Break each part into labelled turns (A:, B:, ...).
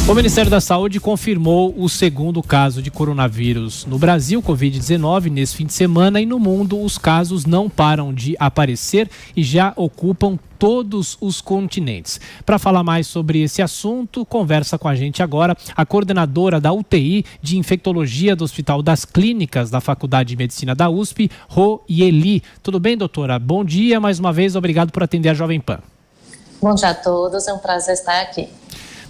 A: O Ministério da Saúde confirmou o segundo caso de coronavírus no Brasil, Covid-19, nesse fim de semana, e no mundo os casos não param de aparecer e já ocupam todos os continentes. Para falar mais sobre esse assunto, conversa com a gente agora a coordenadora da UTI de Infectologia do Hospital das Clínicas da Faculdade de Medicina da USP, Rô Yeli. Tudo bem, doutora? Bom dia, mais uma vez, obrigado por atender a Jovem Pan.
B: Bom dia a todos, é um prazer estar aqui.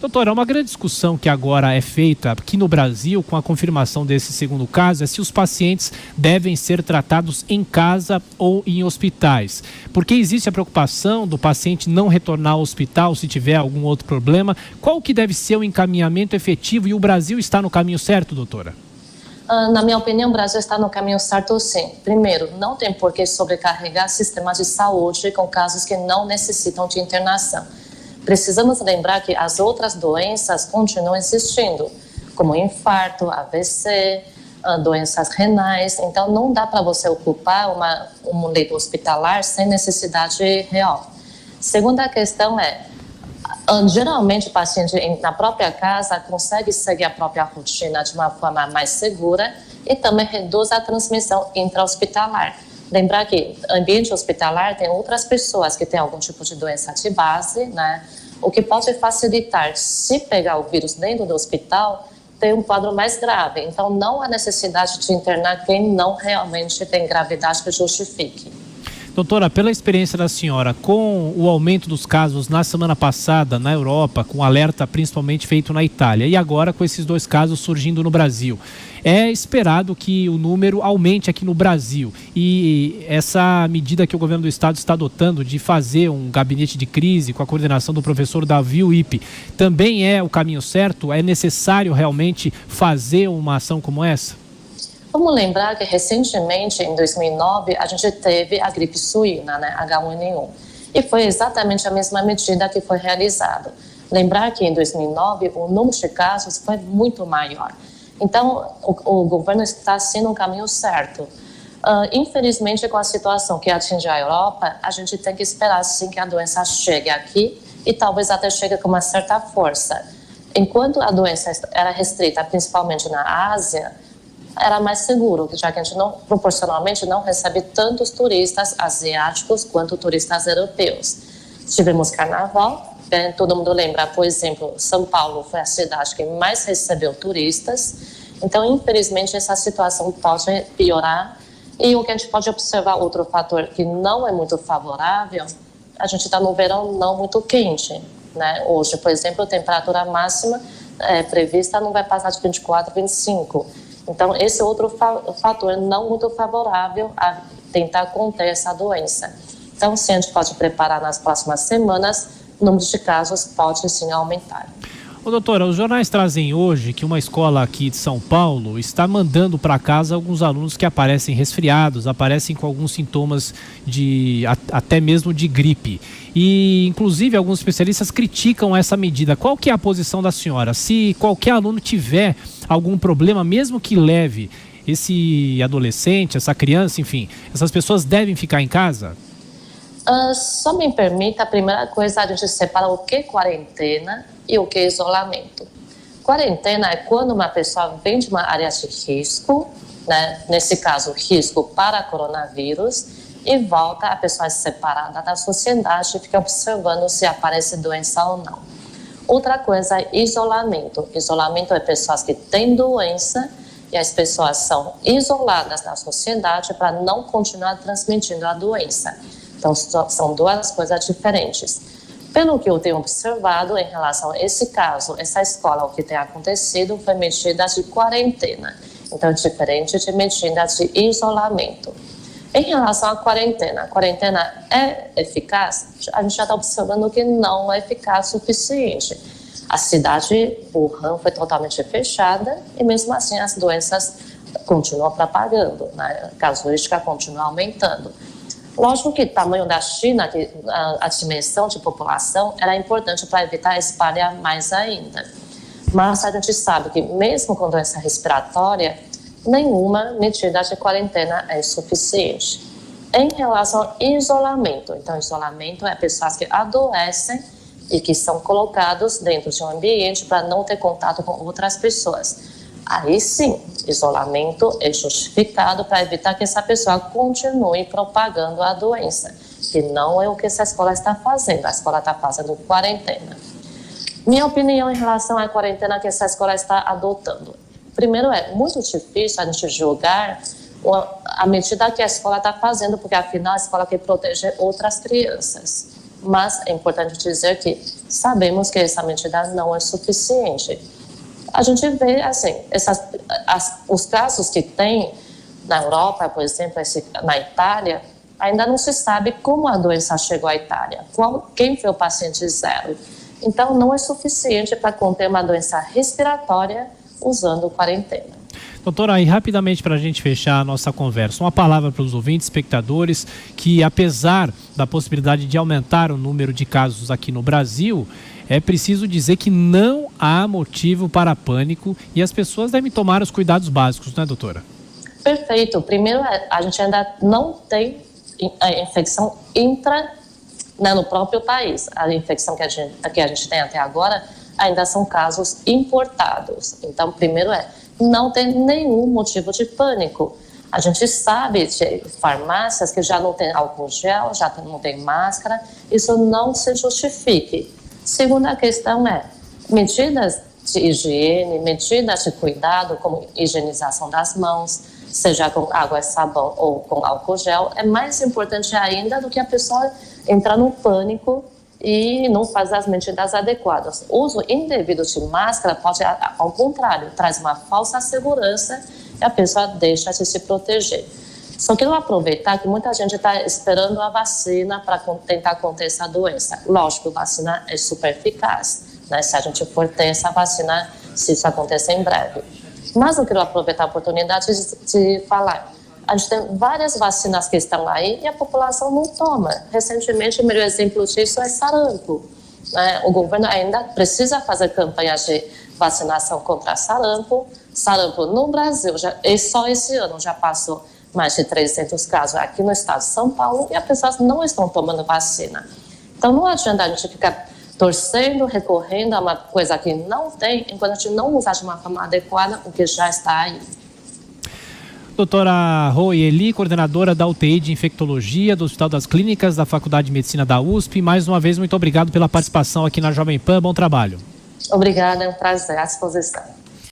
A: Doutora, uma grande discussão que agora é feita aqui no Brasil com a confirmação desse segundo caso é se os pacientes devem ser tratados em casa ou em hospitais. Porque existe a preocupação do paciente não retornar ao hospital se tiver algum outro problema. Qual que deve ser o encaminhamento efetivo e o Brasil está no caminho certo, doutora?
B: Na minha opinião, o Brasil está no caminho certo, sim. Primeiro, não tem por que sobrecarregar sistemas de saúde com casos que não necessitam de internação. Precisamos lembrar que as outras doenças continuam existindo, como infarto, AVC, doenças renais. Então, não dá para você ocupar um leito hospitalar sem necessidade real. Segunda questão é, geralmente o paciente na própria casa consegue seguir a própria rotina de uma forma mais segura e também reduz a transmissão intra-hospitalar. Lembrar que ambiente hospitalar tem outras pessoas que têm algum tipo de doença de base, né? O que pode facilitar, se pegar o vírus dentro do hospital, ter um quadro mais grave. Então, não há necessidade de internar quem não realmente tem gravidade que justifique.
A: Doutora, pela experiência da senhora, com o aumento dos casos na semana passada na Europa, com alerta principalmente feito na Itália, e agora com esses dois casos surgindo no Brasil, é esperado que o número aumente aqui no Brasil. E essa medida que o governo do estado está adotando de fazer um gabinete de crise com a coordenação do professor Davi Uip, também é o caminho certo? É necessário realmente fazer uma ação como essa?
B: Vamos lembrar que recentemente, em 2009, a gente teve a gripe suína, né, H1N1, e foi exatamente a mesma medida que foi realizada. Lembrar que em 2009 o número de casos foi muito maior. Então, o governo está sendo um caminho certo. Infelizmente, com a situação que atinge a Europa, a gente tem que esperar sim que a doença chegue aqui e talvez até chegue com uma certa força. Enquanto a doença era restrita principalmente na Ásia, era mais seguro, já que a gente proporcionalmente não recebe tantos turistas asiáticos quanto turistas europeus. Tivemos carnaval, né? Todo mundo lembra, por exemplo, São Paulo foi a cidade que mais recebeu turistas. Então, infelizmente, essa situação pode piorar. E o que a gente pode observar, outro fator que não é muito favorável, a gente está no verão não muito quente, né? Hoje, por exemplo, a temperatura máxima prevista não vai passar de 24, 25. Então, esse é outro fator não muito favorável a tentar conter essa doença. Então, sim, a gente pode preparar nas próximas semanas, o número de casos pode sim aumentar.
A: Ô, doutora, os jornais trazem hoje que uma escola aqui de São Paulo está mandando para casa alguns alunos que aparecem resfriados, aparecem com alguns sintomas até mesmo de gripe. E, inclusive, alguns especialistas criticam essa medida. Qual que é a posição da senhora? Se qualquer aluno tiver algum problema, mesmo que leve, esse adolescente, essa criança, enfim, essas pessoas devem ficar em casa?
B: Só me permita, a primeira coisa, a gente separa o que é quarentena e o que é isolamento. Quarentena é quando uma pessoa vem de uma área de risco, né? Nesse caso, risco para coronavírus, e volta, a pessoa é separada da sociedade e fica observando se aparece doença ou não. Outra coisa é isolamento. Isolamento é pessoas que têm doença e as pessoas são isoladas da sociedade para não continuar transmitindo a doença. Então, são duas coisas diferentes. Pelo que eu tenho observado em relação a esse caso, essa escola, o que tem acontecido foi medida de quarentena. Então, é diferente de medida de isolamento. Em relação à quarentena, a quarentena é eficaz? A gente já está observando que não é eficaz o suficiente. A cidade, Wuhan, foi totalmente fechada e mesmo assim as doenças continuam propagando, né? A casuística continua aumentando. Lógico que o tamanho da China, que a dimensão de população, era importante para evitar espalhar mais ainda. Mas a gente sabe que mesmo com doença respiratória, nenhuma medida de quarentena é suficiente. Em relação ao isolamento, então isolamento é pessoas que adoecem e que são colocados dentro de um ambiente para não ter contato com outras pessoas. Aí sim, isolamento é justificado para evitar que essa pessoa continue propagando a doença, que não é o que essa escola está fazendo. A escola está fazendo quarentena. Minha opinião em relação à quarentena que essa escola está adotando. Primeiro, é muito difícil a gente julgar a medida que a escola está fazendo, porque afinal a escola quer proteger outras crianças. Mas é importante dizer que sabemos que essa medida não é suficiente. A gente vê, assim, os casos que tem na Europa, por exemplo, na Itália, ainda não se sabe como a doença chegou à Itália, quem foi o paciente zero. Então, não é suficiente para conter uma doença respiratória usando quarentena.
A: Doutora, aí rapidamente para a gente fechar a nossa conversa, uma palavra para os ouvintes, espectadores, que apesar da possibilidade de aumentar o número de casos aqui no Brasil, é preciso dizer que não há motivo para pânico e as pessoas devem tomar os cuidados básicos, né, doutora?
B: Perfeito. Primeiro, a gente ainda não tem a infecção no próprio país. A infecção que a gente tem até agora ainda são casos importados. Então, primeiro não tem nenhum motivo de pânico. A gente sabe de farmácias que já não tem álcool gel, já não tem máscara, isso não se justifique. Segunda questão medidas de higiene, medidas de cuidado, como higienização das mãos, seja com água e sabão ou com álcool gel, é mais importante ainda do que a pessoa entrar no pânico e não fazer as medidas adequadas. O uso indevido de máscara pode, ao contrário, traz uma falsa segurança e a pessoa deixa de se proteger. Só quero aproveitar que muita gente está esperando a vacina para tentar conter essa doença. Lógico, a vacina é super eficaz, né? Se a gente for ter essa vacina, se isso acontecer em breve. Mas eu quero aproveitar a oportunidade de falar. A gente tem várias vacinas que estão aí e a população não toma. Recentemente, o melhor exemplo disso é sarampo, né? O governo ainda precisa fazer campanhas de vacinação contra sarampo. Sarampo no Brasil, só esse ano já passou mais de 300 casos aqui no estado de São Paulo e as pessoas não estão tomando vacina. Então não adianta a gente ficar torcendo, recorrendo a uma coisa que não tem, enquanto a gente não usar de uma forma adequada o que já está aí.
A: Doutora Roeli, coordenadora da UTI de Infectologia do Hospital das Clínicas da Faculdade de Medicina da USP. Mais uma vez, muito obrigado pela participação aqui na Jovem Pan. Bom trabalho.
B: Obrigada, é um prazer, à disposição.